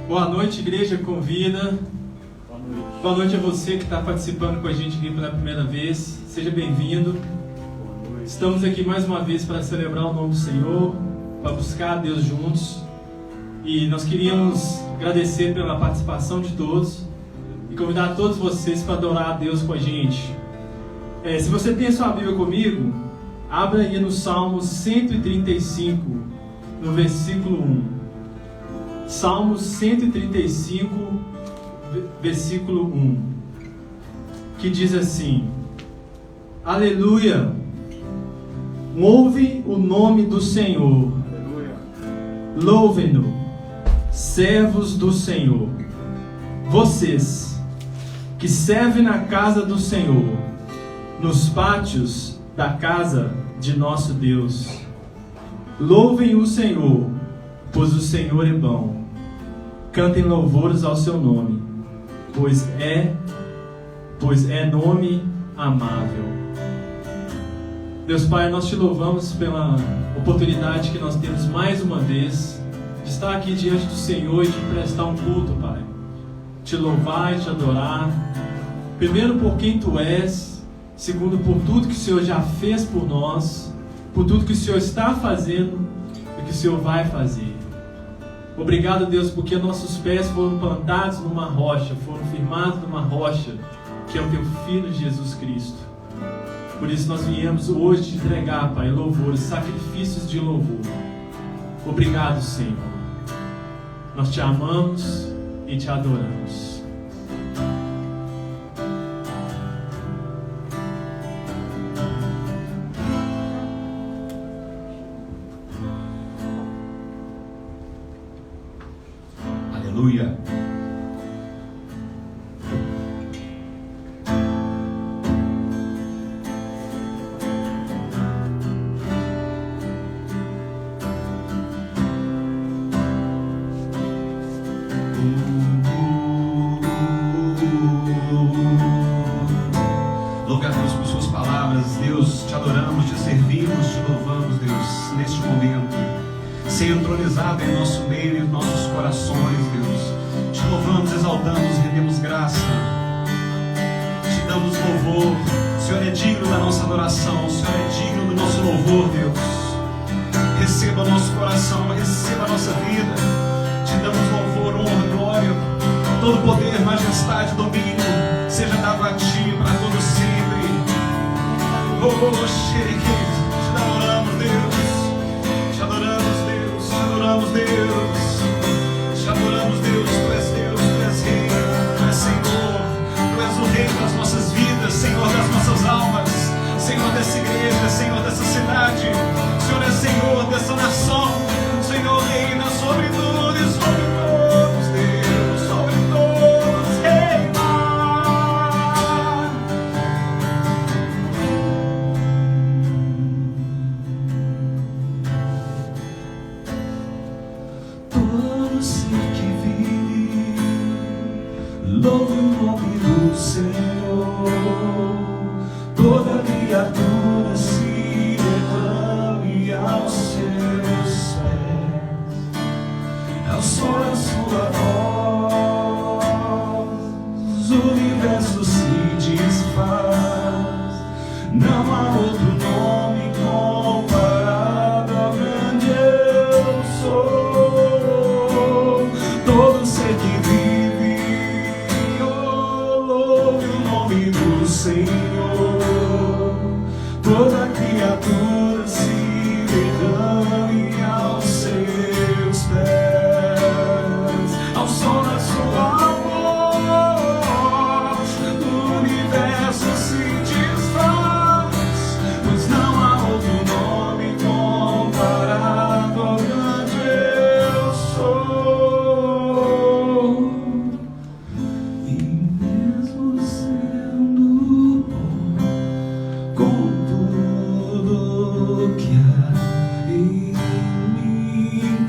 Boa noite, igreja convida. Boa noite a você que está participando com a gente aqui pela primeira vez. Seja bem-vindo. Estamos aqui mais uma vez para celebrar o nome do Senhor, para buscar a Deus juntos. E nós queríamos agradecer pela participação de todos e convidar todos vocês para adorar a Deus com a gente. Se você tem a sua Bíblia comigo, abra aí no Salmo 135, no versículo 1. Salmo 135, versículo 1, que diz assim: Aleluia, ouve o nome do Senhor, louvem-no, servos do Senhor, vocês que servem na casa do Senhor, nos pátios da casa de nosso Deus. Louvem o Senhor, pois o Senhor é bom. Cantem louvores ao seu nome, pois é nome amável. Deus Pai, nós te louvamos pela oportunidade que nós temos mais uma vez de estar aqui diante do Senhor e de prestar um culto, Pai. Te louvar e te adorar, primeiro por quem Tu és, segundo por tudo que o Senhor já fez por nós, por tudo que o Senhor está fazendo e que o Senhor vai fazer. Obrigado, Deus, porque nossos pés foram plantados numa rocha, foram firmados numa rocha, que é o Teu Filho Jesus Cristo. Por isso nós viemos hoje te entregar, Pai, louvores, sacrifícios de louvor. Obrigado, Senhor. Nós te amamos e te adoramos. Aleluia. Louve a Deus por suas palavras. Deus, te adoramos, te servimos, te louvamos, Deus, neste momento. Seja entronizado em nosso meio e em nossos corações, Deus. Te louvamos, exaltamos, rendemos graça. Te damos louvor. O Senhor é digno da nossa adoração. O Senhor é digno do nosso louvor, Deus. Receba o nosso coração, receba a nossa vida. Te damos louvor, honra, glória. Todo poder, majestade, domínio seja dado a Ti para todo sempre. Oh, xerique, te adoramos, Deus. Te adoramos, Deus. Te adoramos, Deus. Te adoramos, Deus. Tu és Deus, Tu és Rei, Tu és Senhor. Tu és o Rei das nossas vidas, Senhor das nossas almas, Senhor dessa igreja, Senhor dessa cidade. O Senhor é Senhor dessa nação. O Senhor reina sobre tudo e sobre todos, Deus, sobre todos, reina. Todo ser que vive, louve o nome do Senhor. Toda criatura se derrame aos seus pés, ao som da sua voz, o universo se desfaz. Não há outro nome comparado ao grande eu sou. Todo ser que vive, louve o nome do Senhor. Toda criatura se derrame aos seus pés.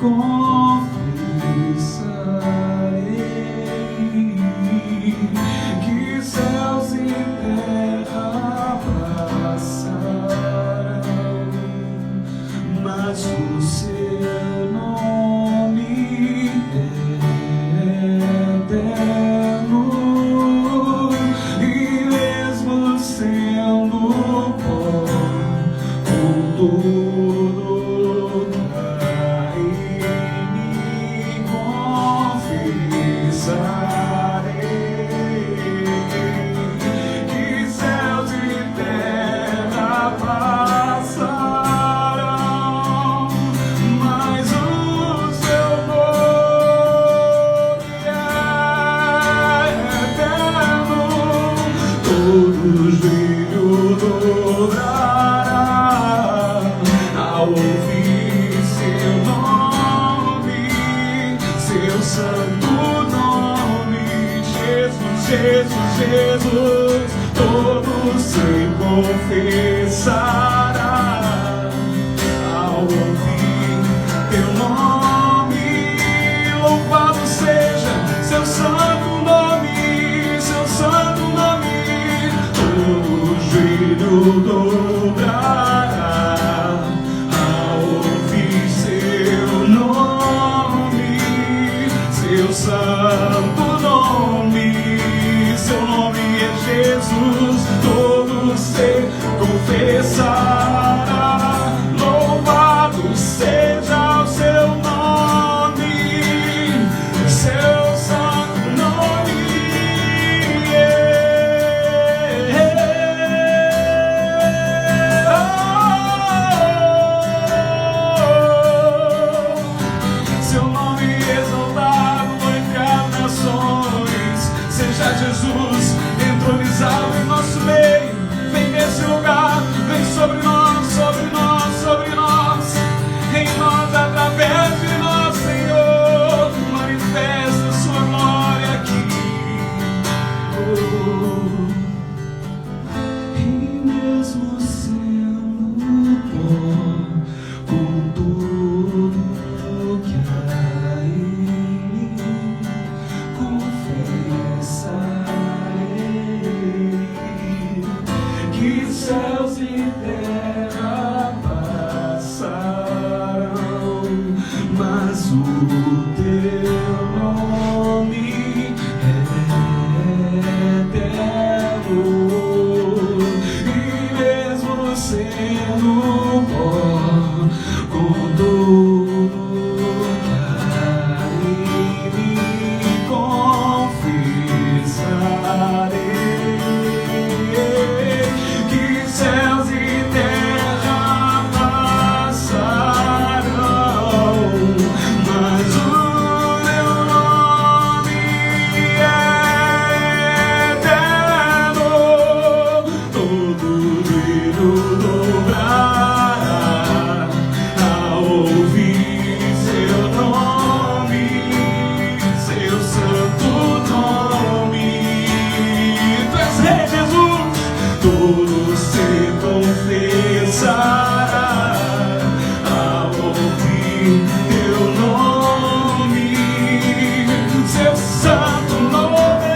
confessarei que céus e terra passarão, mas o seu nome é eterno, e mesmo sendo pó, contudo traí-me, confessarei que céus e terra passarão, mas o seu nome é eterno. Todo joelho dobrará ao ouvir seu nome, seu santo nome, Jesus, Jesus, Jesus. Todo se confessará ao ouvir teu nome. Louvado seja seu santo nome, seu santo nome. Todo joelho dobrará ao ouvir seu nome, seu santo nome. Seu nome é Jesus. Todo se confessará. Louvado seja o seu nome, seu santo nome. Seu nome exaltado entre as nações. Seja Jesus entronizado em nosso meio. Vem nesse lugar, vem sobre nós, sobre nós, sobre nós. Em nós, através de nós, Senhor, manifesta sua glória aqui. E mesmo sendo pó, com tudo que há em mim, confessarei que céus e terra passarão, mas o teu nome é eterno, e mesmo sendo pó, contudo traí-me, confessarei que céus e terra passarão, mas o teu nome é eterno. Todo joelho dobrará ao ouvir seu nome, seu santo nome. Tu és Rei, Jesus. Todo se confessará ao ouvir teu nome, seu santo nome.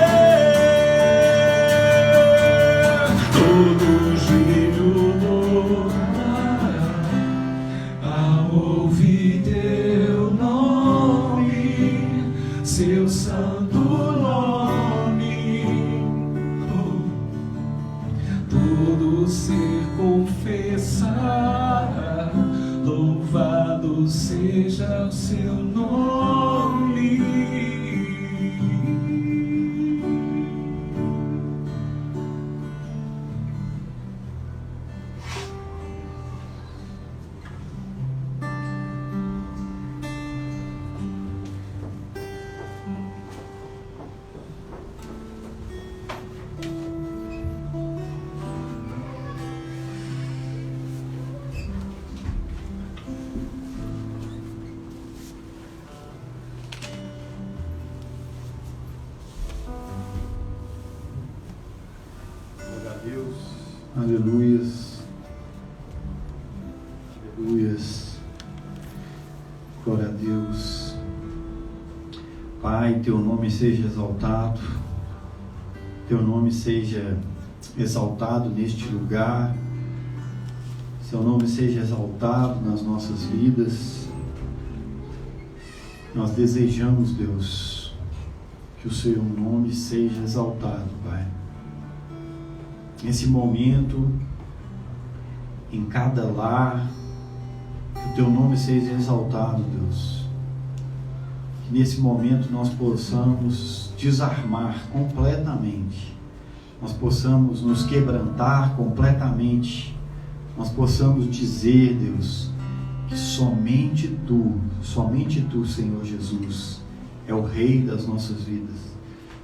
Todo joelho dobrará ao ouvir teu nome, seu santo nome. Todo ser confessará, louvado seja o seu nome. Aleluias, aleluias. Glória a a Deus. Pai, Teu nome seja exaltado, Teu nome seja exaltado neste lugar, Seu nome seja exaltado nas nossas vidas. Nós desejamos, Deus, que o Seu nome seja exaltado, Pai. Nesse momento, em cada lar, que o Teu nome seja exaltado, Deus. Que nesse momento nós possamos desarmar completamente, nós possamos nos quebrantar completamente, nós possamos dizer, Deus, que somente Tu, Senhor Jesus, é o Rei das nossas vidas.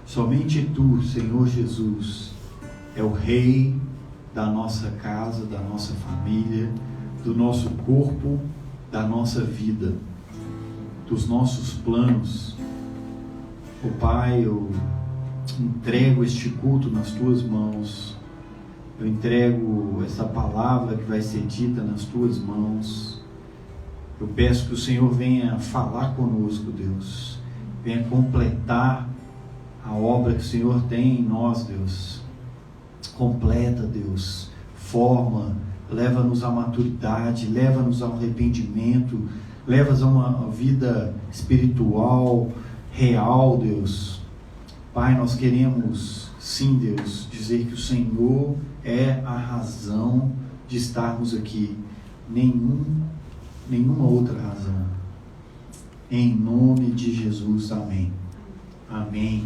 Somente Tu, Senhor Jesus, é o Rei da nossa casa, da nossa família, do nosso corpo, da nossa vida, dos nossos planos. Ó Pai, eu entrego este culto nas Tuas mãos. Eu entrego essa palavra que vai ser dita nas Tuas mãos. Eu peço que o Senhor venha falar conosco, Deus. Venha completar a obra que o Senhor tem em nós, Deus. Completa, Deus. Forma, leva-nos à maturidade, leva-nos ao arrependimento, leva-nos a uma vida espiritual, real, Deus. Pai, nós queremos, sim, Deus, dizer que o Senhor é a razão de estarmos aqui. Nenhuma outra razão. Em nome de Jesus, amém. Amém.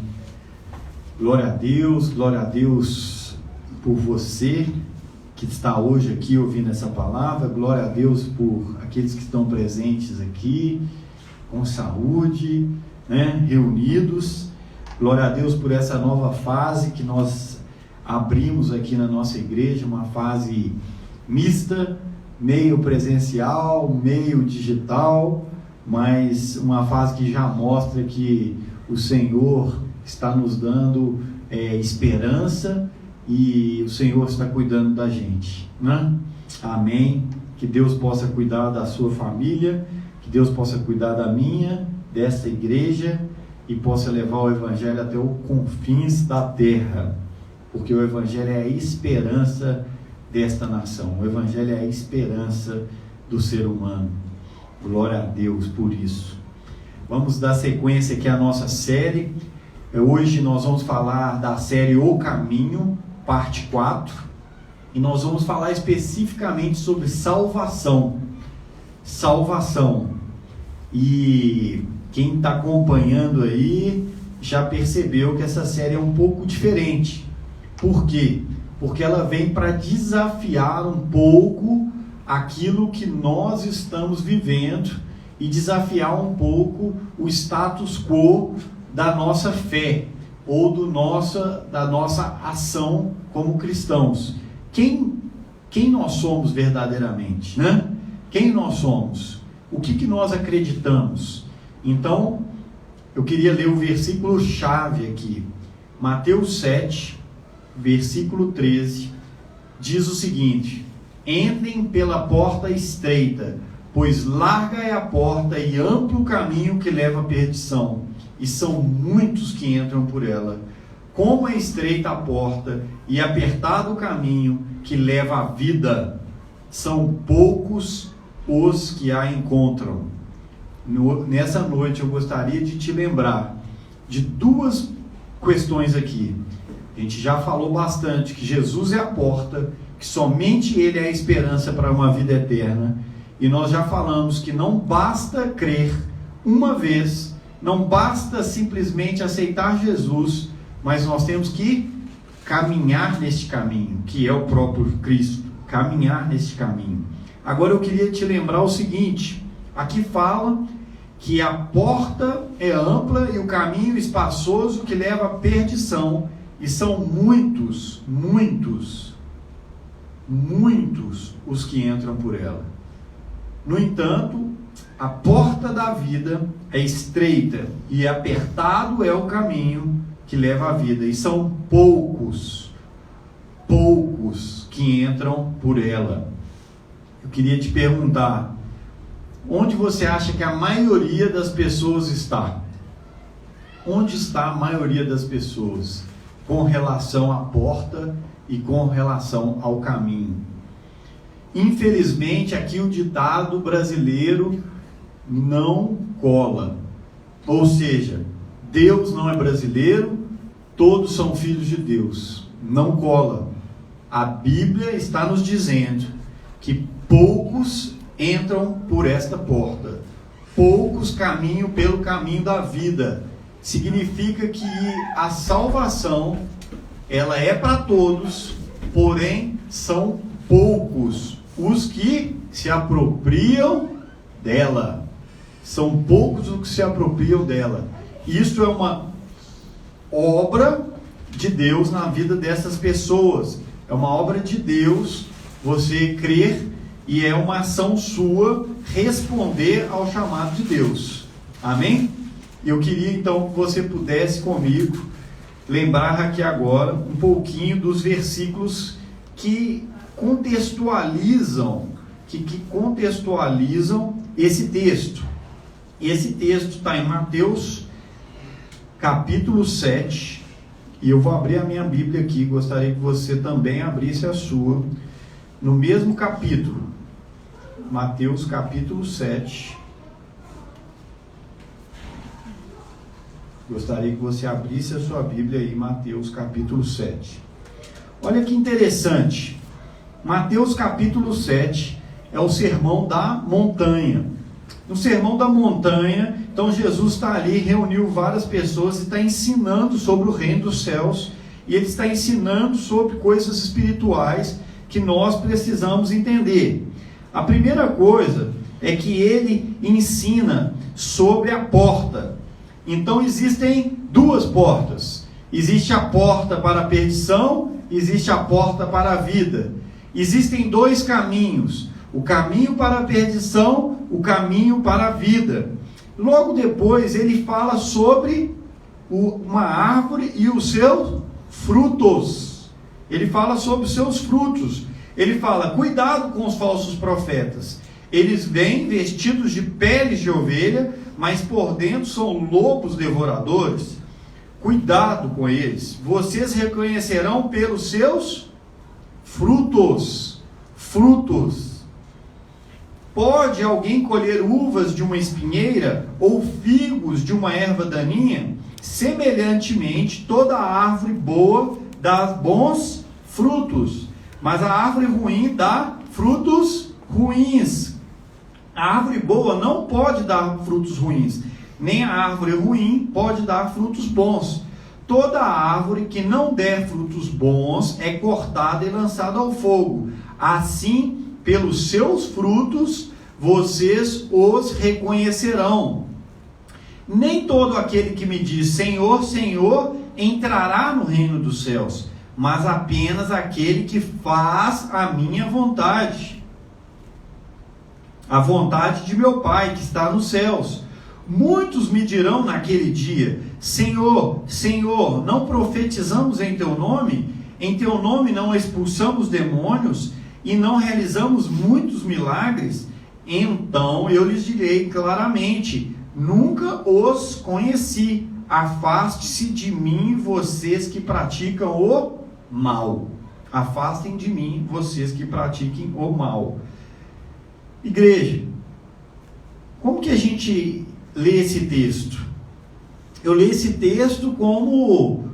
Glória a Deus por você que está hoje aqui ouvindo essa palavra. Glória a Deus por aqueles que estão presentes aqui, com saúde, reunidos. Glória a Deus por essa nova fase que nós abrimos aqui na nossa igreja, uma fase mista, meio presencial, meio digital, mas uma fase que já mostra que o Senhor está nos dando esperança e o Senhor está cuidando da gente, né? Amém. Que Deus possa cuidar da sua família, que Deus possa cuidar da minha, desta igreja, e possa levar o Evangelho até os confins da terra, porque o Evangelho é a esperança desta nação, o Evangelho é a esperança do ser humano. Glória a Deus por isso. Vamos dar sequência aqui à nossa série. Hoje nós vamos falar da série O Caminho, parte 4, e nós vamos falar especificamente sobre salvação. Salvação. E quem está acompanhando aí já percebeu que essa série é um pouco diferente. Por quê? Porque ela vem para desafiar um pouco aquilo que nós estamos vivendo e desafiar um pouco o status quo da nossa fé ou da nossa ação como cristãos. Quem nós somos verdadeiramente, né? Quem nós somos? O que nós acreditamos? Então, eu queria ler o versículo chave aqui. Mateus 7, versículo 13, diz o seguinte: entrem pela porta estreita, pois larga é a porta e amplo o caminho que leva à perdição, e são muitos que entram por ela. Como é estreita a porta e apertado o caminho que leva à vida, são poucos os que a encontram. Nessa noite eu gostaria de te lembrar de duas questões aqui. A gente já falou bastante que Jesus é a porta, que somente Ele é a esperança para uma vida eterna. E nós já falamos que não basta crer uma vez, não basta simplesmente aceitar Jesus, mas nós temos que caminhar neste caminho, que é o próprio Cristo, caminhar neste caminho. Agora eu queria te lembrar o seguinte, aqui fala que a porta é ampla e o caminho espaçoso que leva à perdição, e são muitos os que entram por ela. No entanto, a porta da vida é estreita e apertado é o caminho que leva à vida, e são poucos que entram por ela. Eu queria te perguntar, onde você acha que a maioria das pessoas está? Onde está a maioria das pessoas com relação à porta e com relação ao caminho? Infelizmente, aqui o ditado brasileiro não cola. Ou seja, Deus não é brasileiro, todos são filhos de Deus. Não cola. A Bíblia está nos dizendo que poucos entram por esta porta. Poucos caminham pelo caminho da vida. Significa que a salvação, ela é para todos, porém são poucos os que se apropriam dela. São poucos os que se apropriam dela. Isso é uma obra de Deus na vida dessas pessoas. É uma obra de Deus você crer, e é uma ação sua responder ao chamado de Deus. Amém? Eu queria então que você pudesse comigo lembrar aqui agora um pouquinho dos versículos que contextualizam esse texto. Esse texto está em Mateus capítulo 7, e eu vou abrir a minha Bíblia aqui, gostaria que você também abrisse a sua, no mesmo capítulo, Mateus capítulo 7, gostaria que você abrisse a sua Bíblia aí, Mateus capítulo 7, olha que interessante, Mateus capítulo 7 é o sermão da montanha. No sermão da montanha, então Jesus está ali, reuniu várias pessoas e está ensinando sobre o reino dos céus, e ele está ensinando sobre coisas espirituais que nós precisamos entender. A primeira coisa é que ele ensina sobre a porta. Então existem duas portas. Existe a porta para a perdição, existe a porta para a vida. Existem dois caminhos: o caminho para a perdição, o caminho para a vida. Logo depois ele fala sobre uma árvore e os seus frutos. Ele fala sobre os seus frutos. Ele fala: cuidado com os falsos profetas. Eles vêm vestidos de peles de ovelha, mas por dentro são lobos devoradores. Cuidado com eles. Vocês reconhecerão pelos seus frutos. Frutos. Pode alguém colher uvas de uma espinheira ou figos de uma erva daninha? Semelhantemente, toda árvore boa dá bons frutos, mas a árvore ruim dá frutos ruins. A árvore boa não pode dar frutos ruins, nem a árvore ruim pode dar frutos bons. Toda árvore que não der frutos bons é cortada e lançada ao fogo. Assim, pelos seus frutos vocês os reconhecerão. Nem todo aquele que me diz Senhor, Senhor entrará no reino dos céus, mas apenas aquele que faz a minha vontade, a vontade de meu Pai que está nos céus. Muitos me dirão naquele dia: Senhor, Senhor, não profetizamos em teu nome? Em teu nome não expulsamos demônios e não realizamos muitos milagres? Então eu lhes direi claramente: nunca os conheci. Afaste-se de mim, vocês que praticam o mal. Afastem de mim, vocês que pratiquem o mal. Igreja, como que a gente lê esse texto? Eu leio esse texto como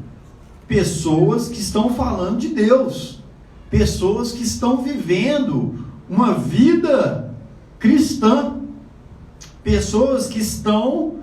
pessoas que estão falando de Deus, pessoas que estão vivendo uma vida cristã, pessoas que estão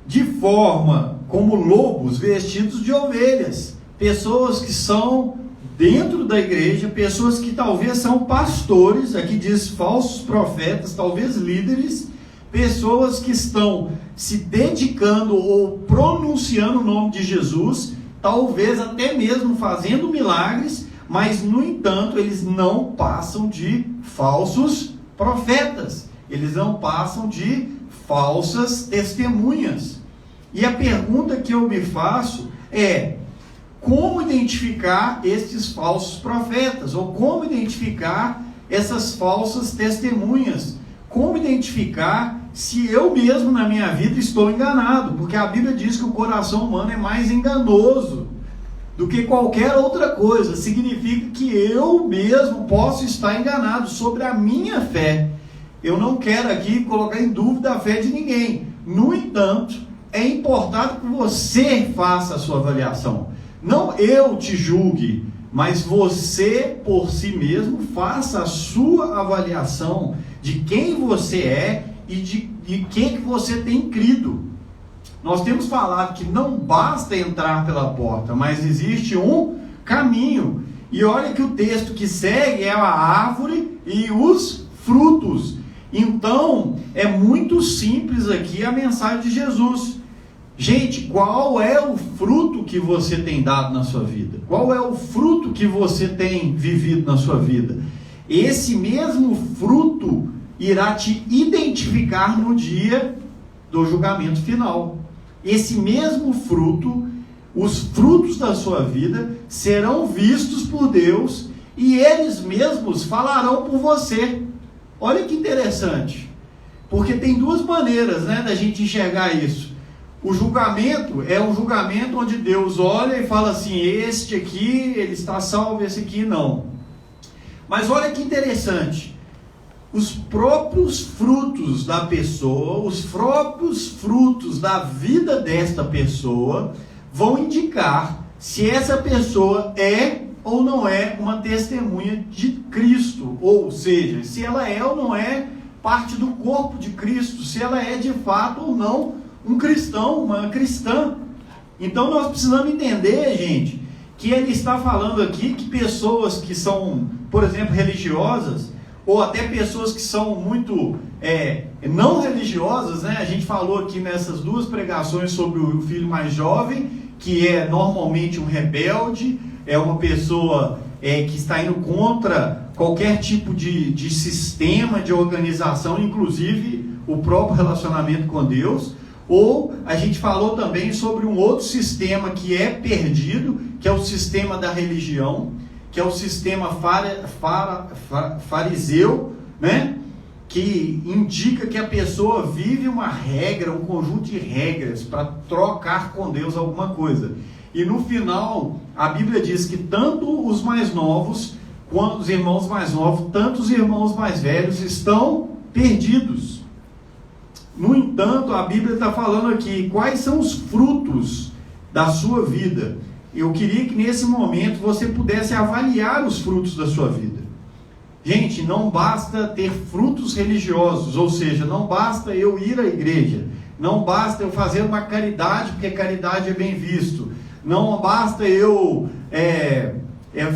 de forma como lobos vestidos de ovelhas, pessoas que são dentro da igreja, pessoas que talvez são pastores, aqui diz falsos profetas, talvez líderes, pessoas que estão se dedicando ou pronunciando o nome de Jesus, talvez até mesmo fazendo milagres, mas no entanto eles não passam de falsos profetas, eles não passam de falsas testemunhas. E a pergunta que eu me faço é: como identificar estes falsos profetas? Ou como identificar essas falsas testemunhas? como identificar se eu mesmo na minha vida estou enganado? Porque a Bíblia diz que o coração humano é mais enganoso do que qualquer outra coisa. Significa que eu mesmo posso estar enganado sobre a minha fé. Eu não quero aqui colocar em dúvida a fé de ninguém. No entanto, é importante que você faça a sua avaliação. Não eu te julgue, mas você por si mesmo faça a sua avaliação de quem você é e de que você tem crido. Nós temos falado que não basta entrar pela porta, mas existe um caminho. E olha que o texto que segue é a árvore e os frutos. Então, é muito simples aqui a mensagem de Jesus. Gente, qual é o fruto que você tem dado na sua vida? Qual é o fruto que você tem vivido na sua vida? Esse mesmo fruto irá te identificar no dia do julgamento final. Esse mesmo fruto, os frutos da sua vida, serão vistos por Deus e eles mesmos falarão por você. Olha que interessante, porque tem duas maneiras, da gente enxergar isso. O julgamento é um julgamento onde Deus olha e fala assim, este aqui, ele está salvo, esse aqui não. Mas olha que interessante, os próprios frutos da pessoa, os próprios frutos da vida desta pessoa, vão indicar se essa pessoa é ou não é uma testemunha de Cristo, ou seja, se ela é ou não é parte do corpo de Cristo, se ela é de fato ou não um cristão, uma cristã. Então nós precisamos entender, gente, que ele está falando aqui que pessoas que são, por exemplo, religiosas, ou até pessoas que são muito não religiosas, a gente falou aqui nessas duas pregações sobre o filho mais jovem, que é normalmente um rebelde, é uma pessoa que está indo contra qualquer tipo de sistema, de organização, inclusive o próprio relacionamento com Deus. Ou a gente falou também sobre um outro sistema que é perdido, que é o sistema da religião, que é o sistema fariseu, que indica que a pessoa vive uma regra, um conjunto de regras para trocar com Deus alguma coisa. E no final, a Bíblia diz que tanto os mais novos, quanto os irmãos mais novos, tanto os irmãos mais velhos estão perdidos. No entanto, a Bíblia está falando aqui, quais são os frutos da sua vida? Eu queria que nesse momento você pudesse avaliar os frutos da sua vida. Gente, não basta ter frutos religiosos, ou seja, não basta eu ir à igreja, não basta eu fazer uma caridade, porque caridade é bem visto, não basta eu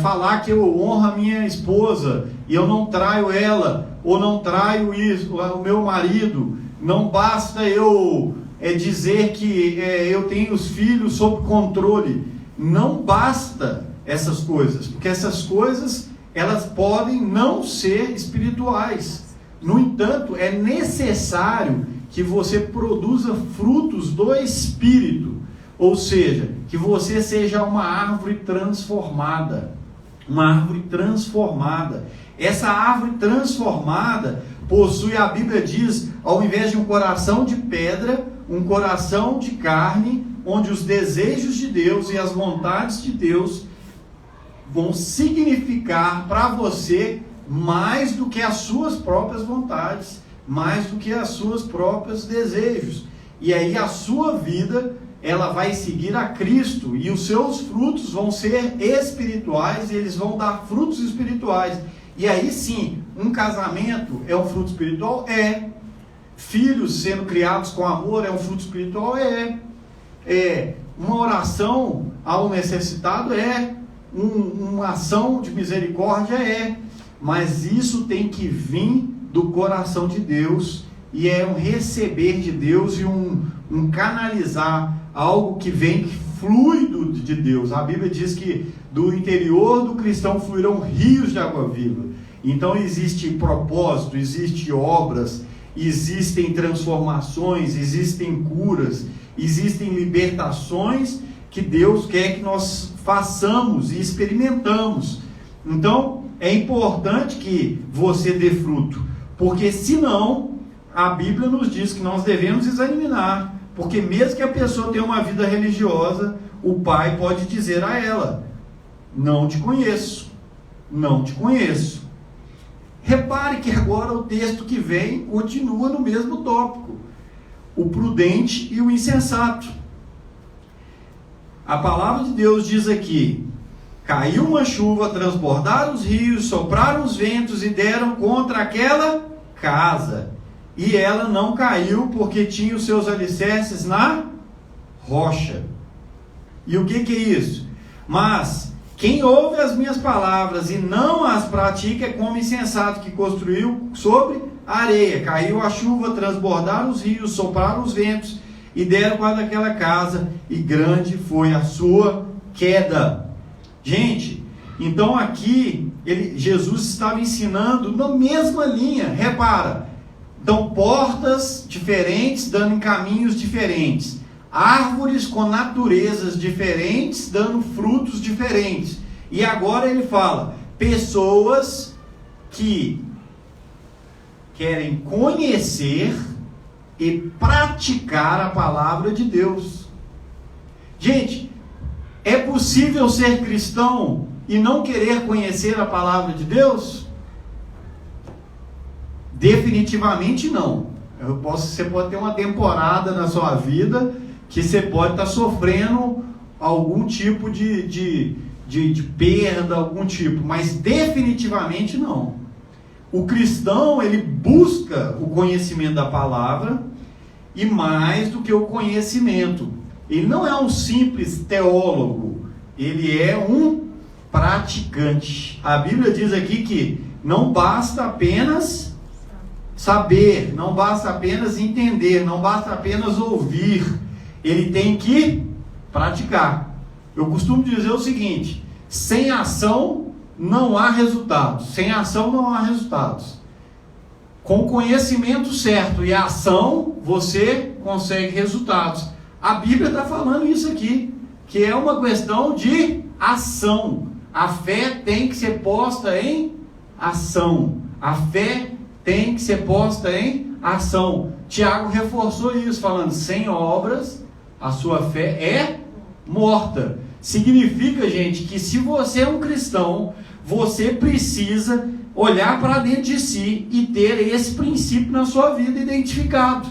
falar que eu honro a minha esposa e eu não traio ela, ou não traio o meu marido, não basta eu dizer que eu tenho os filhos sob controle. Não basta essas coisas, porque essas coisas elas podem não ser espirituais. No entanto, é necessário que você produza frutos do Espírito, ou seja, que você seja uma árvore transformada. Uma árvore transformada. Essa árvore transformada possui, a Bíblia diz, ao invés de um coração de pedra, um coração de carne, onde os desejos de Deus e as vontades de Deus vão significar para você mais do que as suas próprias vontades, mais do que as suas próprios desejos. E aí a sua vida, ela vai seguir a Cristo, e os seus frutos vão ser espirituais, e eles vão dar frutos espirituais. E aí sim, um casamento é um fruto espiritual? É. Filhos sendo criados com amor é um fruto espiritual? É. Uma oração ao necessitado? É. Uma ação de misericórdia? É. Mas isso tem que vir do coração de Deus, e é um receber de Deus e um canalizar algo que vem, que flui de Deus. A Bíblia diz que do interior do cristão fluirão rios de água viva. Então existe propósito, existe obras, existem transformações, existem curas, existem libertações que Deus quer que nós façamos e experimentamos. Então é importante que você dê fruto. Porque senão, a Bíblia nos diz que nós devemos examinar. Porque mesmo que a pessoa tenha uma vida religiosa, o pai pode dizer a ela: não te conheço, não te conheço. Repare que agora o texto que vem continua no mesmo tópico: o prudente e o insensato. A palavra de Deus diz aqui: caiu uma chuva, transbordaram os rios, sopraram os ventos e deram contra aquela casa, e ela não caiu, porque tinha os seus alicerces na rocha. E o que é isso? Mas quem ouve as minhas palavras e não as pratica é como insensato que construiu sobre areia. Caiu a chuva, transbordaram os rios, sopraram os ventos e deram contra aquela casa, e grande foi a sua queda. Gente, então aqui Jesus estava ensinando na mesma linha. Repara, então portas diferentes dando em caminhos diferentes, árvores com naturezas diferentes dando frutos diferentes. E agora ele fala: pessoas que querem conhecer e praticar a palavra de Deus. Gente, é possível ser cristão e não querer conhecer a palavra de Deus? Definitivamente não. Você pode ter uma temporada na sua vida que você pode estar sofrendo algum tipo de perda, algum tipo, mas definitivamente não. O cristão, ele busca o conhecimento da palavra, e mais do que o conhecimento. Ele não é um simples teólogo, ele é um praticante. A Bíblia diz aqui que não basta apenas saber, não basta apenas entender, não basta apenas ouvir, ele tem que praticar. Eu costumo dizer o seguinte: sem ação não há resultados. Sem ação não há resultados. Com o conhecimento certo e a ação, você consegue resultados. A Bíblia está falando isso aqui, que é uma questão de ação. A fé tem que ser posta em ação. A fé tem que ser posta em ação. Tiago reforçou isso, falando: sem obras, a sua fé é morta. Significa, gente, que se você é um cristão, você precisa olhar para dentro de si e ter esse princípio na sua vida identificado.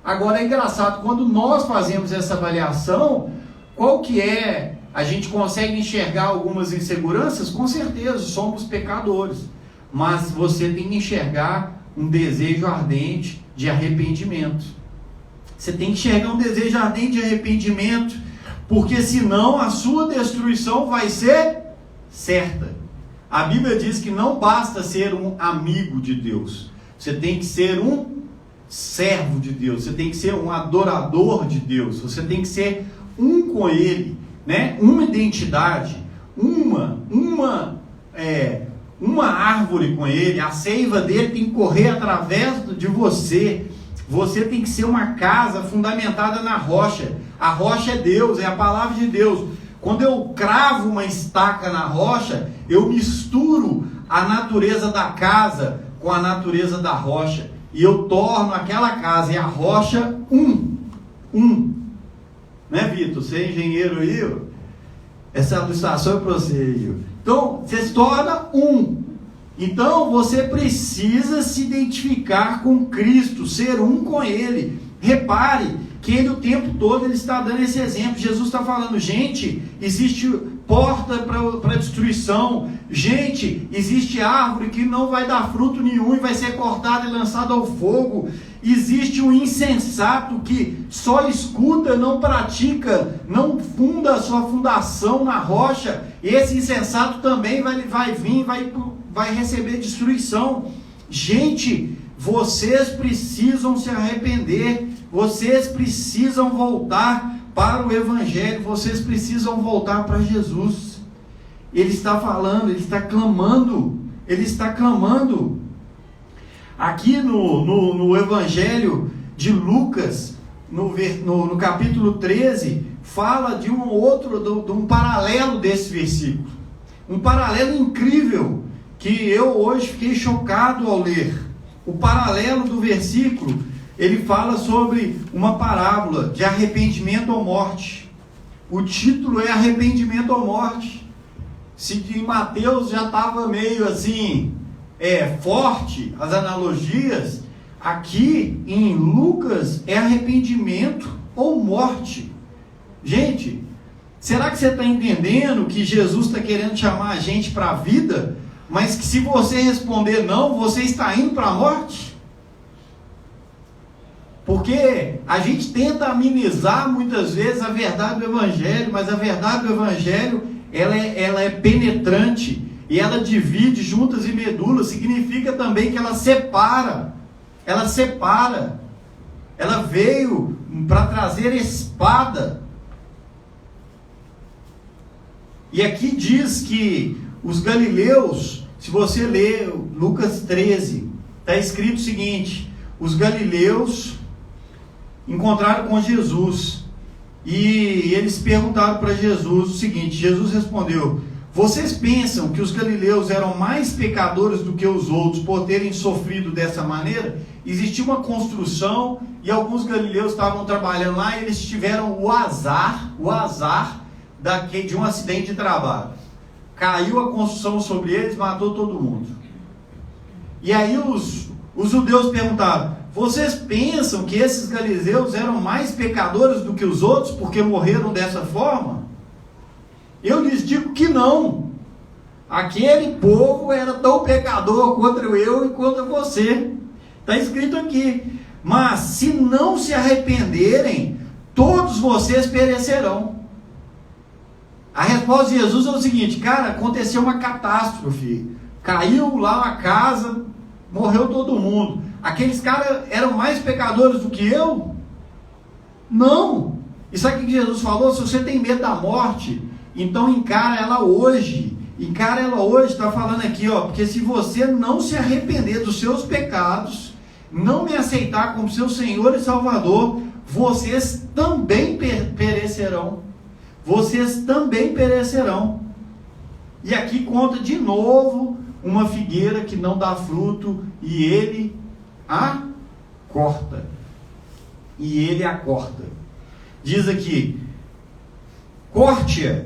Agora é engraçado, quando nós fazemos essa avaliação, qual que é? A gente consegue enxergar algumas inseguranças? Com certeza, somos pecadores. Mas você tem que enxergar um desejo ardente de arrependimento. Você tem que enxergar um desejo ardente de arrependimento, porque senão a sua destruição vai ser certa. A Bíblia diz que não basta ser um amigo de Deus, você tem que ser um servo de Deus, você tem que ser um adorador de Deus, você tem que ser um com Ele, né? Uma identidade, uma árvore com Ele. A seiva dele tem que correr através de você. Você tem que ser uma casa fundamentada na rocha. A rocha é Deus, é a palavra de Deus. Quando eu cravo uma estaca na rocha, eu misturo a natureza da casa com a natureza da rocha, e eu torno aquela casa e a rocha um. Né, Vitor? Você é engenheiro aí? Essa ilustração é para você aí. Então, você se torna um. Então, você precisa se identificar com Cristo, ser um com Ele. Repare que Ele o tempo todo ele está dando esse exemplo. Jesus está falando: gente, existe porta para destruição. Gente, existe árvore que não vai dar fruto nenhum e vai ser cortada e lançada ao fogo. Existe um insensato que só escuta, não pratica, não funda a sua fundação na rocha. Esse insensato também vai receber destruição. Gente, vocês precisam se arrepender, vocês precisam voltar para o Evangelho, vocês precisam voltar para Jesus. Ele está falando, ele está clamando, Aqui no Evangelho de Lucas, no capítulo 13, fala de um paralelo desse versículo. Um paralelo incrível, que eu hoje fiquei chocado ao ler. o paralelo do versículo, ele fala sobre uma parábola de arrependimento ou morte. O título é arrependimento ou morte. Se em Mateus já estava meio assim, forte as analogias, aqui em Lucas é arrependimento ou morte. Gente, será que você está entendendo que Jesus está querendo chamar a gente para a vida, mas que se você responder não, você está indo para a morte? Porque a gente tenta amenizar muitas vezes a verdade do Evangelho, mas a verdade do Evangelho, ela é penetrante, e ela divide juntas e medulas, significa também que ela separa, ela veio para trazer espada. E aqui diz que os galileus, se você ler Lucas 13, está escrito o seguinte: os galileus encontraram com Jesus, e eles perguntaram para Jesus o seguinte. Jesus respondeu: vocês pensam que os galileus eram mais pecadores do que os outros por terem sofrido dessa maneira? Existia uma construção e alguns galileus estavam trabalhando lá, e eles tiveram o azar de um acidente de trabalho. Caiu a construção sobre eles, matou todo mundo. E aí os judeus perguntaram: vocês pensam que esses galileus eram mais pecadores do que os outros porque morreram dessa forma? Eu lhes digo que não. Aquele povo era tão pecador contra eu e contra você. Está escrito aqui: mas se não se arrependerem, todos vocês perecerão. A resposta de Jesus é o seguinte: cara, aconteceu uma catástrofe, caiu lá uma casa, morreu todo mundo. Aqueles caras eram mais pecadores do que eu? Não. E sabe o que Jesus falou? Se você tem medo da morte, então encara ela hoje. Está falando aqui, porque se você não se arrepender dos seus pecados, não me aceitar como seu Senhor e Salvador, vocês também perecerão. Vocês também perecerão. E aqui conta de novo uma figueira que não dá fruto, e ele a corta. Diz aqui: corte-a,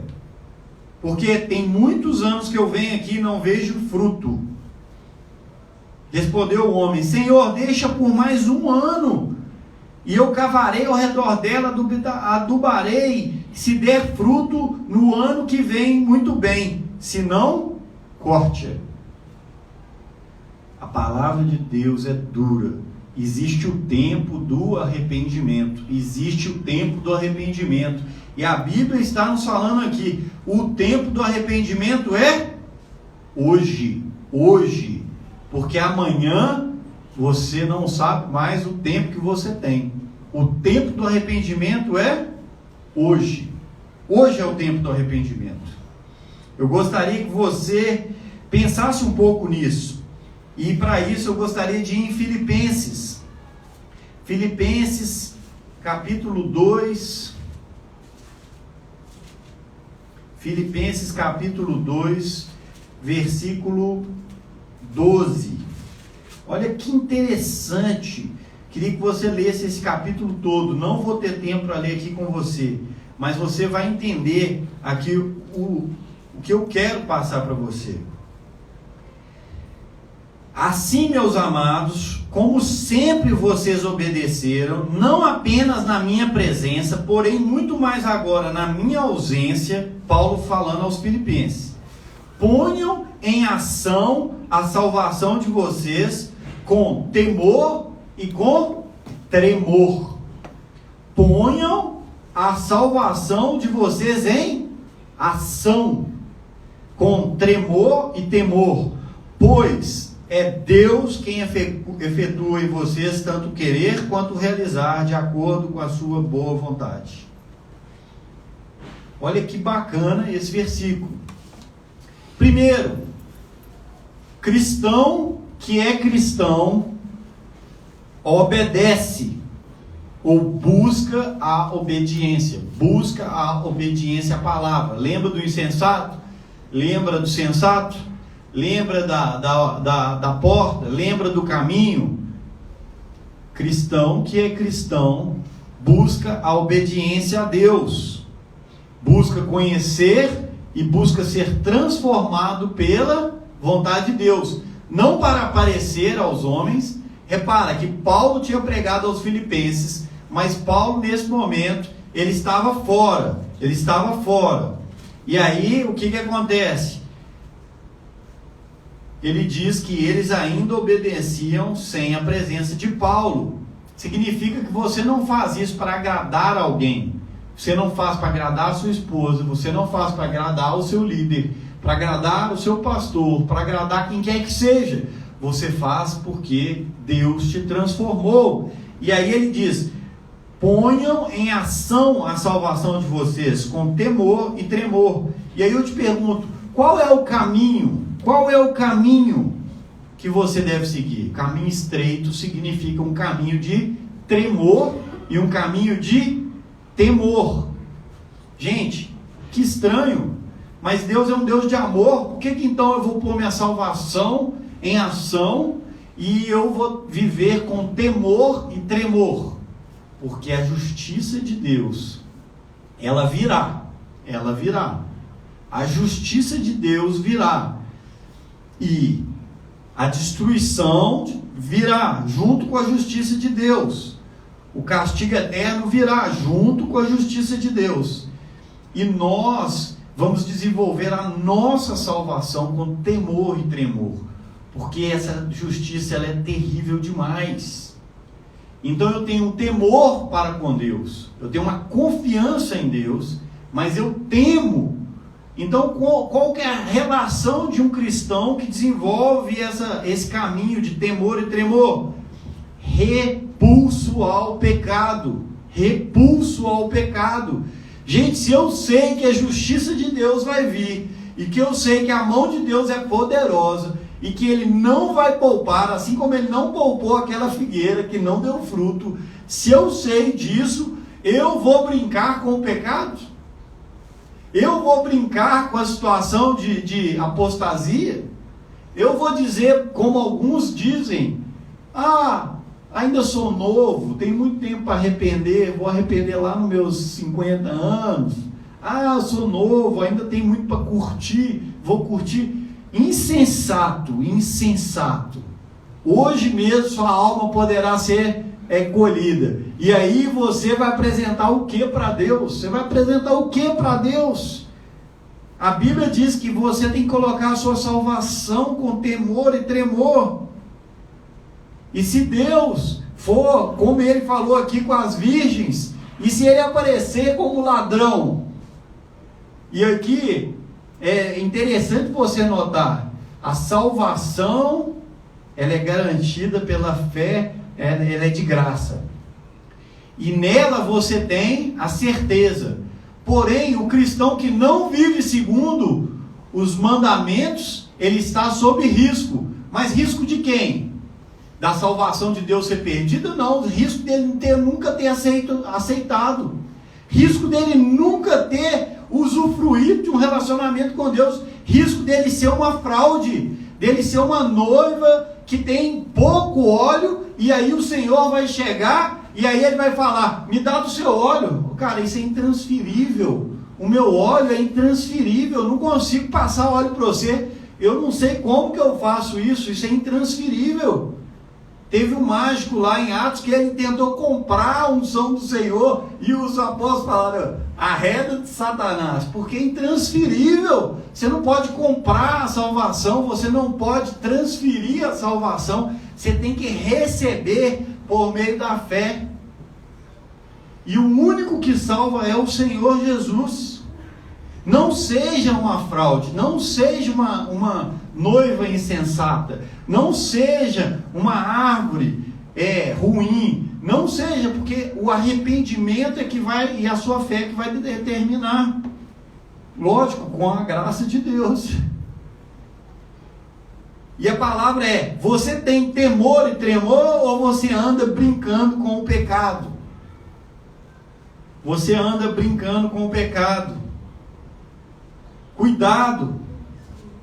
porque tem muitos anos que eu venho aqui e não vejo fruto. Respondeu o homem: Senhor, deixa por mais 1 ano, e eu cavarei ao redor dela, adubarei, se der fruto no ano que vem, muito bem, se não, corte-a. A palavra de Deus é dura. Existe o tempo do arrependimento. E a Bíblia está nos falando aqui: o tempo do arrependimento é hoje. Porque amanhã você não sabe mais o tempo que você tem. O tempo do arrependimento é hoje. Hoje é o tempo do arrependimento. Eu gostaria que você pensasse um pouco nisso. E para isso eu gostaria de ir em Filipenses. Filipenses capítulo 2. Filipenses capítulo 2, versículo 12. Olha que interessante. Queria que você lesse esse capítulo todo. Não vou ter tempo para ler aqui com você, mas você vai entender aqui o que eu quero passar para você. Assim, meus amados, como sempre vocês obedeceram, não apenas na minha presença, porém muito mais agora na minha ausência, Paulo falando aos filipenses, ponham em ação a salvação de vocês com temor e com tremor. Ponham a salvação de vocês em ação, com tremor e temor, pois é Deus quem efetua em vocês tanto querer quanto realizar de acordo com a sua boa vontade. Olha que bacana esse versículo. Primeiro, cristão que é cristão obedece ou busca a obediência à palavra. Lembra do insensato? Lembra do sensato? lembra da porta, lembra do caminho. Cristão que é cristão busca a obediência a Deus, busca conhecer e busca ser transformado pela vontade de Deus, não para aparecer aos homens. Repara que Paulo tinha pregado aos filipenses, mas Paulo nesse momento, ele estava fora. E aí, o que acontece? Ele diz que eles ainda obedeciam sem a presença de Paulo. Significa que você não faz isso para agradar alguém. Você não faz para agradar a sua esposa, você não faz para agradar o seu líder, para agradar o seu pastor, para agradar quem quer que seja. Você faz porque Deus te transformou. E aí ele diz: ponham em ação a salvação de vocês com temor e tremor. E aí eu te pergunto, qual é o caminho? Qual é o caminho que você deve seguir? Caminho estreito significa um caminho de tremor e um caminho de temor. Gente, que estranho. Mas Deus é um Deus de amor. Por que então eu vou pôr minha salvação em ação e eu vou viver com temor e tremor? Porque a justiça de Deus, ela virá. A justiça de Deus virá. E a destruição virá junto com a justiça de Deus. O castigo eterno virá junto com a justiça de Deus. E nós vamos desenvolver a nossa salvação com temor e tremor. Porque essa justiça, ela é terrível demais. Então eu tenho um temor para com Deus. Eu tenho uma confiança em Deus, mas eu temo. Então qual que é a relação de um cristão que desenvolve esse caminho de temor e tremor? Repulso ao pecado. Gente, se eu sei que a justiça de Deus vai vir, e que eu sei que a mão de Deus é poderosa, e que Ele não vai poupar, assim como Ele não poupou aquela figueira que não deu fruto, se eu sei disso, eu vou brincar com o pecado? Eu vou brincar com a situação de apostasia? Eu vou dizer, como alguns dizem, ainda sou novo, tenho muito tempo para arrepender, vou arrepender lá nos meus 50 anos. Eu sou novo, ainda tenho muito para curtir, vou curtir. Insensato. Hoje mesmo sua alma poderá ser colhida. E aí você vai apresentar o que para Deus? A Bíblia diz que você tem que colocar a sua salvação com temor e tremor. E se Deus for, como Ele falou aqui com as virgens, e se Ele aparecer como ladrão, e aqui é interessante você notar, a salvação, ela é garantida pela fé, ela é de graça. E nela você tem a certeza. Porém, o cristão que não vive segundo os mandamentos, ele está sob risco. Mas risco de quem? Da salvação de Deus ser perdida? Não, risco dele nunca ter aceitado. Risco dele nunca ter usufruído de um relacionamento com Deus. Risco dele ser uma fraude, dele ser uma noiva que tem pouco óleo, e aí o Senhor vai chegar, e aí Ele vai falar, me dá do seu óleo. Cara, isso é intransferível. O meu óleo é intransferível, eu não consigo passar óleo para você. Eu não sei como que eu faço isso é intransferível. Teve um mágico lá em Atos que ele tentou comprar a unção do Senhor, e os apóstolos falaram, arreda de Satanás, porque é intransferível. Você não pode comprar a salvação, você não pode transferir a salvação, você tem que receber por meio da fé. E o único que salva é o Senhor Jesus. Não seja uma fraude, não seja uma noiva insensata, não seja uma árvore ruim, não seja, porque o arrependimento é que vai, e a sua fé que vai determinar, lógico, com a graça de Deus. E a palavra é, você tem temor e tremor, ou você anda brincando com o pecado? Você anda brincando com o pecado. Cuidado.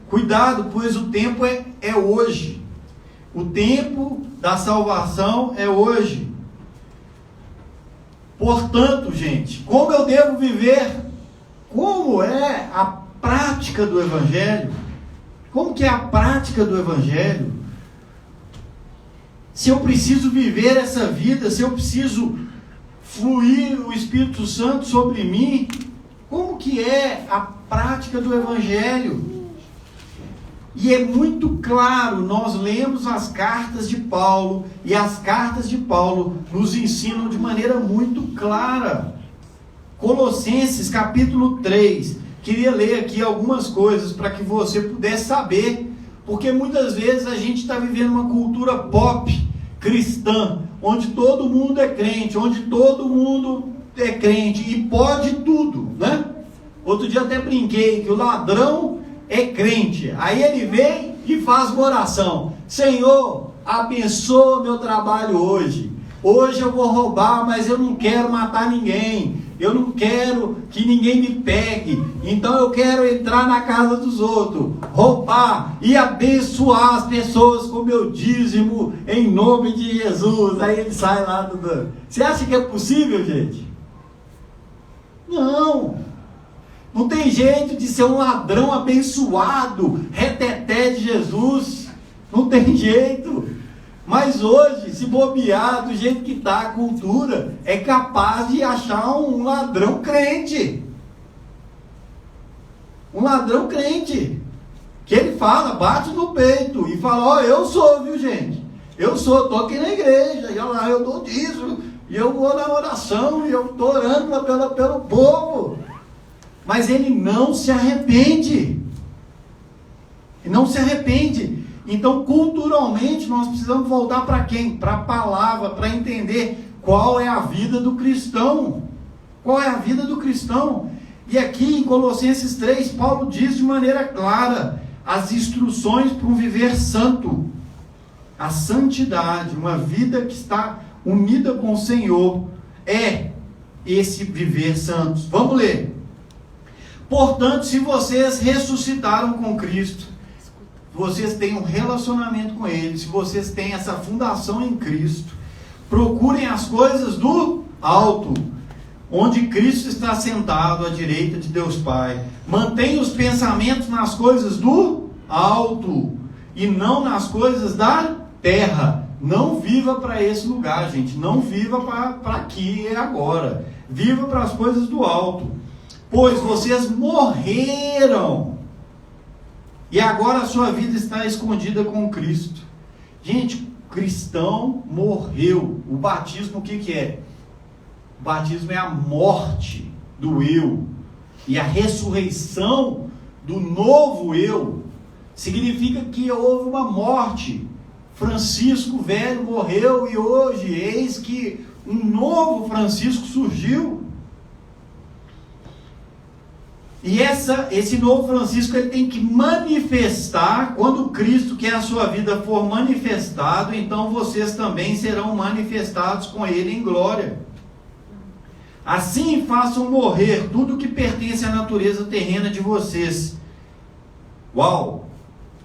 Cuidado, pois o tempo é hoje. O tempo da salvação é hoje. Portanto, gente, como eu devo viver? Como é a prática do Evangelho? Como que é a prática do Evangelho? Se eu preciso viver essa vida, se eu preciso fluir o Espírito Santo sobre mim, como que é a prática do Evangelho? E é muito claro, nós lemos as cartas de Paulo, e as cartas de Paulo nos ensinam de maneira muito clara. Colossenses capítulo 3, queria ler aqui algumas coisas para que você pudesse saber, porque muitas vezes a gente está vivendo uma cultura pop cristã, onde todo mundo é crente, e pode tudo, né? Outro dia até brinquei que o ladrão é crente, aí ele vem e faz uma oração: Senhor, abençoa meu trabalho hoje eu vou roubar, mas eu não quero matar ninguém, eu não quero que ninguém me pegue, então eu quero entrar na casa dos outros, roubar e abençoar as pessoas com meu dízimo, em nome de Jesus. Aí ele sai lá do... Você acha que é possível, gente? Não tem jeito de ser um ladrão abençoado, reteté de Jesus, não tem jeito. Mas hoje, se bobear do jeito que está a cultura, é capaz de achar um ladrão crente. Um ladrão crente. Que ele fala, bate no peito e fala: ó, eu sou, viu, gente? Eu sou, estou aqui na igreja, e lá eu dou dízimo, e eu vou na oração, e eu estou orando pelo povo. Mas ele não se arrepende. Não se arrepende. Então, culturalmente, nós precisamos voltar para quem? Para a palavra, para entender qual é a vida do cristão. Qual é a vida do cristão? E aqui em Colossenses 3, Paulo diz de maneira clara as instruções para um viver santo. A santidade, uma vida que está unida com o Senhor, é esse viver santos. Vamos ler. Portanto, se vocês ressuscitaram com Cristo, vocês têm um relacionamento com Ele, se vocês têm essa fundação em Cristo, procurem as coisas do alto, onde Cristo está sentado à direita de Deus Pai. Mantenha os pensamentos nas coisas do alto, e não nas coisas da terra. Não viva para esse lugar, gente. Não viva para aqui e agora. Viva para as coisas do alto. Pois vocês morreram, e agora a sua vida está escondida com Cristo. Gente, cristão morreu. O batismo, o que é? O batismo é a morte do eu. E a ressurreição do novo eu significa que houve uma morte. Francisco velho morreu e hoje, eis que um novo Francisco surgiu. E esse novo Francisco, ele tem que manifestar, quando Cristo, que é a sua vida, for manifestado, então vocês também serão manifestados com Ele em glória. Assim façam morrer tudo que pertence à natureza terrena de vocês. Uau!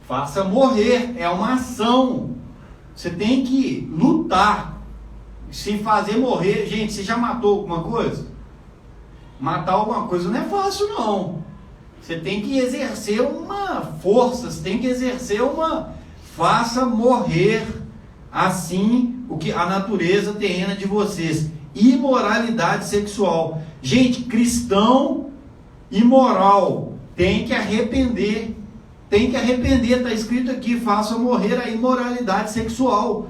Faça morrer, é uma ação. Você tem que lutar. Se fazer morrer, gente, você já matou alguma coisa? Matar alguma coisa não é fácil, não. Você tem que exercer uma força, você tem que exercer uma... Faça morrer assim o que a natureza terrena de vocês. Imoralidade sexual. Gente, cristão imoral tem que arrepender. Tem que arrepender, está escrito aqui: faça morrer a imoralidade sexual.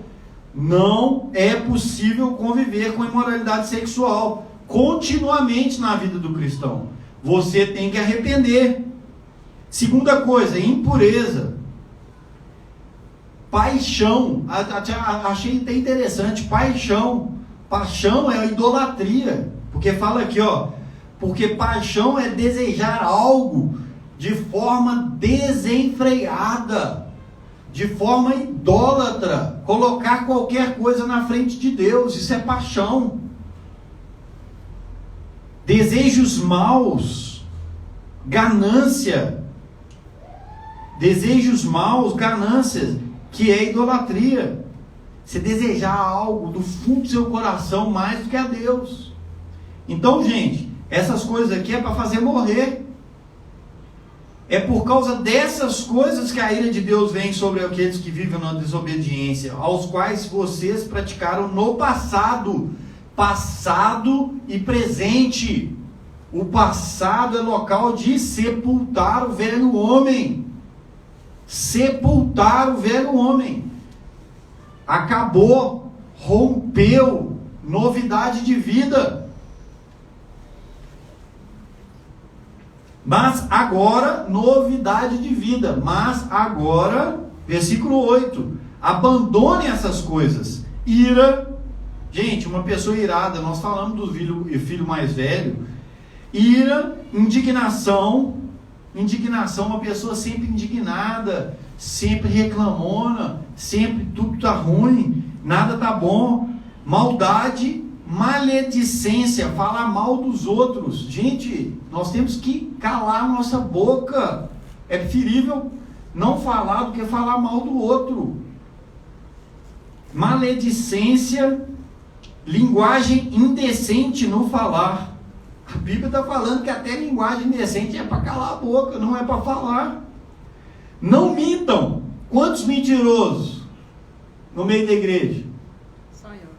Não é possível conviver com imoralidade sexual continuamente na vida do cristão. Você tem que arrepender. Segunda coisa, impureza. Paixão. Achei até interessante. Paixão é a idolatria. Porque fala aqui, ó. Porque paixão é desejar algo de forma desenfreada, de forma idólatra. Colocar qualquer coisa na frente de Deus. Isso é paixão. Desejos maus, ganância. desejos maus, ganâncias, que é idolatria. Você desejar algo do fundo do seu coração mais do que a Deus. Então, gente, essas coisas aqui é para fazer morrer. É por causa dessas coisas que a ira de Deus vem sobre aqueles que vivem na desobediência, aos quais vocês praticaram no passado. Passado e presente. O passado é local de sepultar o velho homem. Sepultar o velho homem. Acabou, rompeu, novidade de vida. Mas agora, novidade de vida. Mas agora, versículo 8, abandone essas coisas. Ira, gente, uma pessoa irada, nós falamos do filho mais velho. Ira, indignação, uma pessoa sempre indignada, sempre reclamona, sempre tudo está ruim, nada está bom. Maldade, maledicência, falar mal dos outros. Gente, nós temos que calar nossa boca. É preferível não falar do que falar mal do outro. Maledicência, linguagem indecente no falar. A Bíblia está falando que até linguagem indecente é para calar a boca, não é para falar. Não mintam. Quantos mentirosos no meio da igreja? Só eu.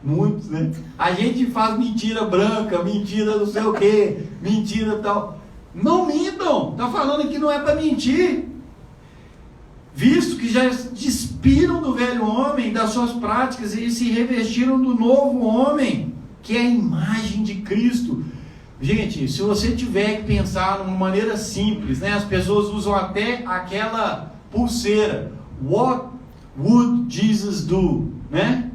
Muitos, né? A gente faz mentira branca, mentira não sei o que, mentira tal. Não mintam. Está falando que não é para mentir. Visto que já despiram do velho homem, das suas práticas, e se revestiram do novo homem, que é a imagem de Cristo. Gente, se você tiver que pensar de uma maneira simples, né? As pessoas usam até aquela pulseira. What would Jesus do? Né?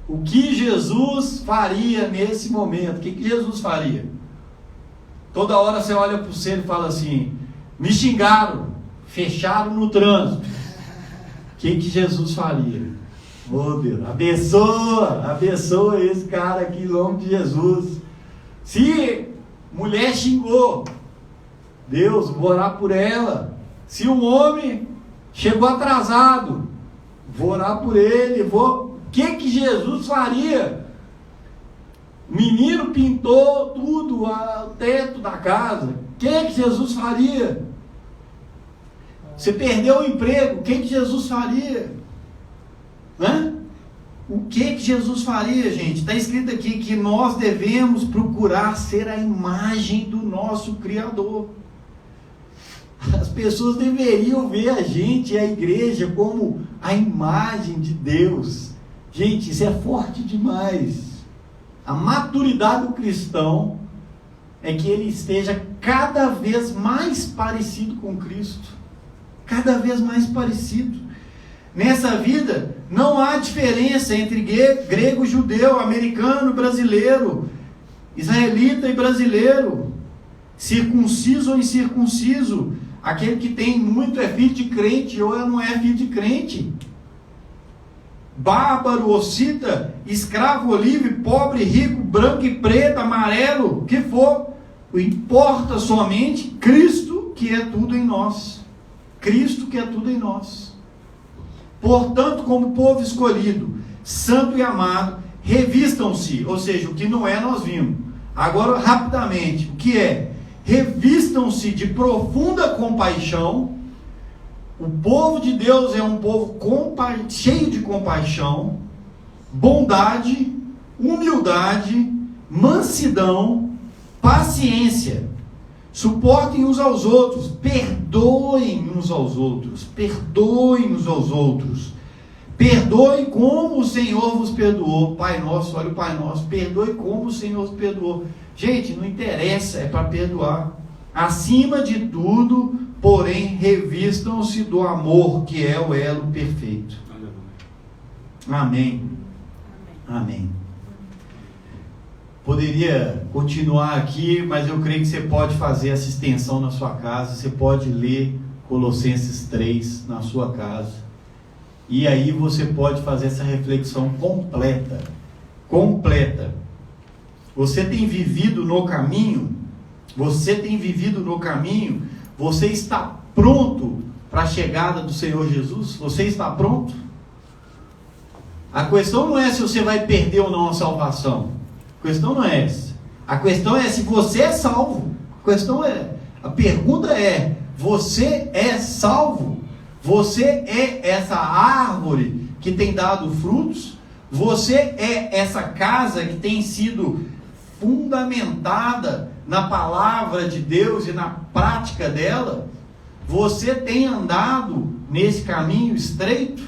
O que Jesus faria nesse momento? O que Jesus faria? Toda hora você olha para o pulseira e fala assim: me xingaram, fecharam no trânsito. O que Jesus faria? Oh Deus, abençoa esse cara aqui em nome de Jesus. Se mulher xingou, Deus, vou orar por ela. Se um homem chegou atrasado, vou orar por ele. O que Jesus faria? O menino pintou tudo, o teto da casa. O que Jesus faria? Você perdeu o emprego, o que Jesus faria? O que Jesus faria, gente? Está escrito aqui que nós devemos procurar ser a imagem do nosso Criador. As pessoas deveriam ver a gente, a igreja, como a imagem de Deus. Gente, isso é forte demais. A maturidade do cristão é que ele esteja cada vez mais parecido com Cristo. Cada vez mais parecido. Nessa vida, não há diferença entre grego, judeu, americano, brasileiro, israelita e brasileiro, circunciso ou incircunciso. Aquele que tem muito é filho de crente ou não é filho de crente. Bárbaro ou cita, escravo ou livre, pobre, rico, branco e preto, amarelo, o que for. Importa somente Cristo, que é tudo em nós. Cristo, que é tudo em nós. Portanto, como povo escolhido, santo e amado, revistam-se, ou seja, o que não é, nós vimos. Agora, rapidamente, o que é? Revistam-se de profunda compaixão. O povo de Deus é um povo cheio de compaixão, bondade, humildade, mansidão, paciência. Suportem uns aos outros, perdoem uns aos outros, perdoem como o Senhor vos perdoou. Pai nosso, olha o Pai nosso, perdoe como o Senhor vos perdoou. Gente, não interessa, é para perdoar. Acima de tudo, porém, revistam-se do amor, que é o elo perfeito. Amém. Amém. Poderia continuar aqui, mas eu creio que você pode fazer essa extensão na sua casa. Você pode ler Colossenses 3 na sua casa. E aí você pode fazer essa reflexão completa. Você tem vivido no caminho? Você está pronto para a chegada do Senhor Jesus? Você está pronto? A questão não é se você vai perder ou não a salvação. A questão não é essa. A questão é se você é salvo. A pergunta é: você é salvo? Você é essa árvore que tem dado frutos? Você é essa casa que tem sido fundamentada na palavra de Deus e na prática dela? Você tem andado nesse caminho estreito?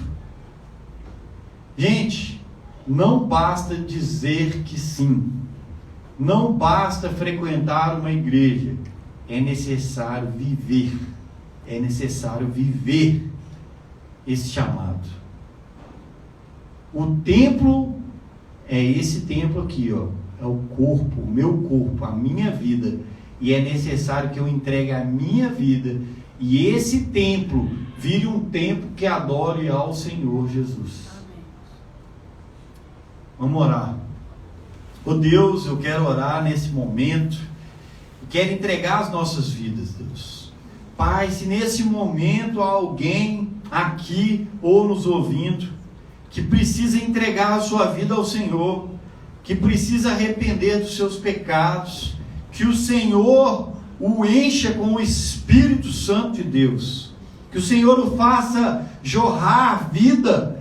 Gente, não basta dizer que sim. Não basta frequentar uma igreja. É necessário viver. É necessário viver esse chamado. O templo é esse templo aqui, ó. É o corpo, o meu corpo, a minha vida. E é necessário que eu entregue a minha vida. E esse templo vire um templo que adore ao Senhor Jesus. Vamos orar. Oh Deus, eu quero orar nesse momento. Quero entregar as nossas vidas, Deus. Pai, se nesse momento há alguém aqui ou nos ouvindo que precisa entregar a sua vida ao Senhor, que precisa arrepender dos seus pecados, que o Senhor o encha com o Espírito Santo de Deus, que o Senhor o faça jorrar vida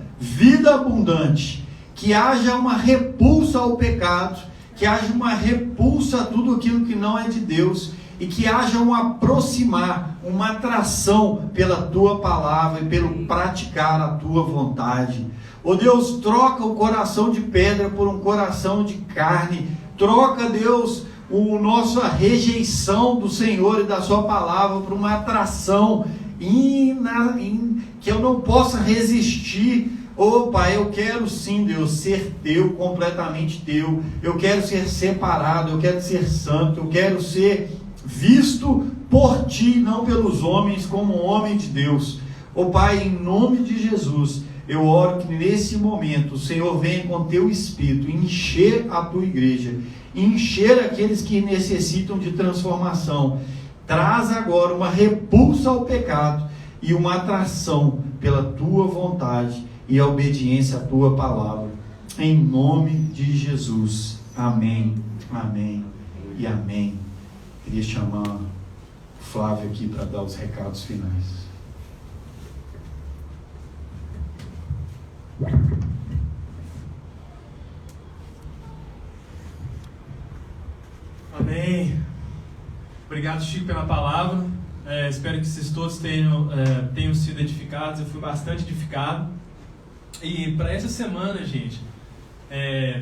abundante, que haja uma repulsa ao pecado, que haja uma repulsa a tudo aquilo que não é de Deus, e que haja um aproximar, uma atração pela Tua palavra e pelo praticar a Tua vontade. Oh Deus, troca o coração de pedra por um coração de carne. Troca, Deus, a nossa rejeição do Senhor e da Sua palavra por uma atração que eu não possa resistir. Oh Pai, eu quero sim, Deus, ser Teu, completamente Teu. Eu quero ser separado, eu quero ser santo, eu quero ser visto por Ti, não pelos homens, como um homem de Deus. Oh Pai, em nome de Jesus, eu oro que nesse momento o Senhor venha com Teu Espírito encher a Tua igreja, encher aqueles que necessitam de transformação. Traz agora uma repulsa ao pecado e uma atração pela Tua vontade e a obediência à Tua palavra. Em nome de Jesus. Amém, amém e amém. Queria chamar o Flávio aqui para dar os recados finais. Amém. Obrigado, Chico, pela palavra. Espero que vocês todos tenham sido edificados. Eu fui bastante edificado. E para essa semana, gente, eu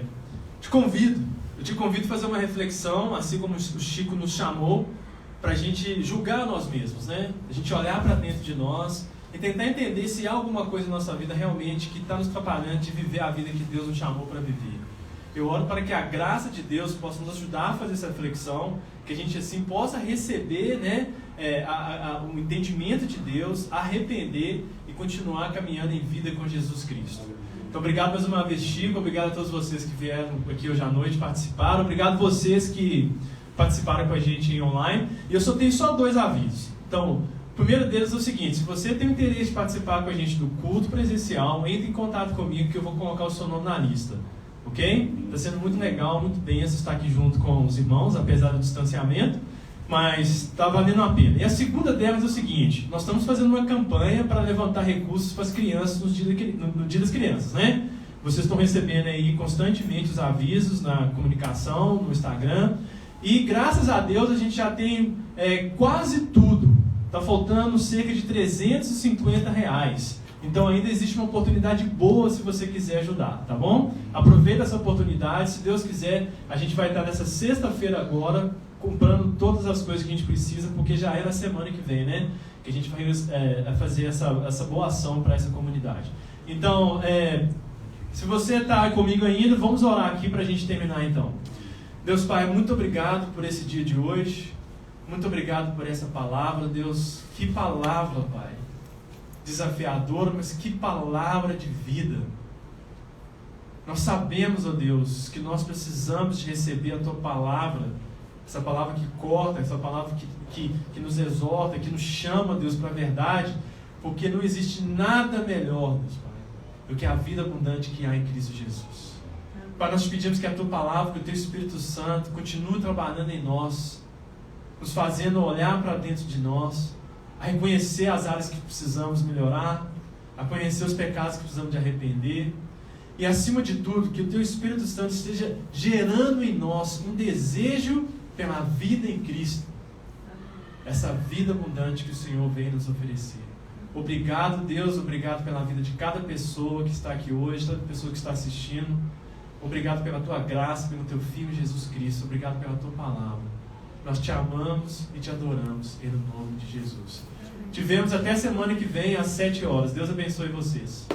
te convido a fazer uma reflexão, assim como o Chico nos chamou, para a gente julgar nós mesmos, né? A gente olhar para dentro de nós e tentar entender se há alguma coisa na nossa vida realmente que está nos atrapalhando de viver a vida que Deus nos chamou para viver. Eu oro para que a graça de Deus possa nos ajudar a fazer essa reflexão, que a gente assim possa receber, né, o entendimento de Deus, arrepender e continuar caminhando em vida com Jesus Cristo. Então, obrigado mais uma vez, Chico. Obrigado a todos vocês que vieram aqui hoje à noite, participaram. Obrigado a vocês que participaram com a gente em online. E eu só tenho 2 avisos. Então, o primeiro deles é o seguinte: se você tem interesse de participar com a gente do culto presencial, entre em contato comigo que eu vou colocar o seu nome na lista. Ok? Está sendo muito legal, muito benção estar aqui junto com os irmãos, apesar do distanciamento, mas está valendo a pena. E a segunda delas é o seguinte: nós estamos fazendo uma campanha para levantar recursos para as crianças no dia das crianças, né? Vocês estão recebendo aí constantemente os avisos na comunicação, no Instagram, e graças a Deus a gente já tem quase tudo. Está faltando cerca de R$350. Então ainda existe uma oportunidade boa se você quiser ajudar, tá bom? Aproveita essa oportunidade. Se Deus quiser, a gente vai estar nessa sexta-feira agora comprando todas as coisas que a gente precisa, porque já é na semana que vem, né? Que a gente vai fazer essa boa ação para essa comunidade. Então, se você está comigo ainda, vamos orar aqui para a gente terminar então. Deus Pai, muito obrigado por esse dia de hoje. Muito obrigado por essa palavra, Deus. Que palavra, Pai. Desafiadora, mas que palavra de vida. Nós sabemos, ó Deus, que nós precisamos de receber a Tua palavra, essa palavra que corta, essa palavra que nos exorta, que nos chama, Deus, para a verdade, porque não existe nada melhor, Deus Pai, do que a vida abundante que há em Cristo Jesus. Pai, nós te pedimos que a Tua Palavra, que o Teu Espírito Santo continue trabalhando em nós, nos fazendo olhar para dentro de nós, a reconhecer as áreas que precisamos melhorar, a conhecer os pecados que precisamos de arrepender, e acima de tudo, que o Teu Espírito Santo esteja gerando em nós um desejo pela vida em Cristo, essa vida abundante que o Senhor vem nos oferecer. Obrigado, Deus, obrigado pela vida de cada pessoa que está aqui hoje, toda pessoa que está assistindo. Obrigado pela Tua graça, pelo Teu Filho Jesus Cristo. Obrigado pela Tua Palavra. Nós te amamos e te adoramos em nome de Jesus. Te vemos até semana que vem às 7 horas. Deus abençoe vocês.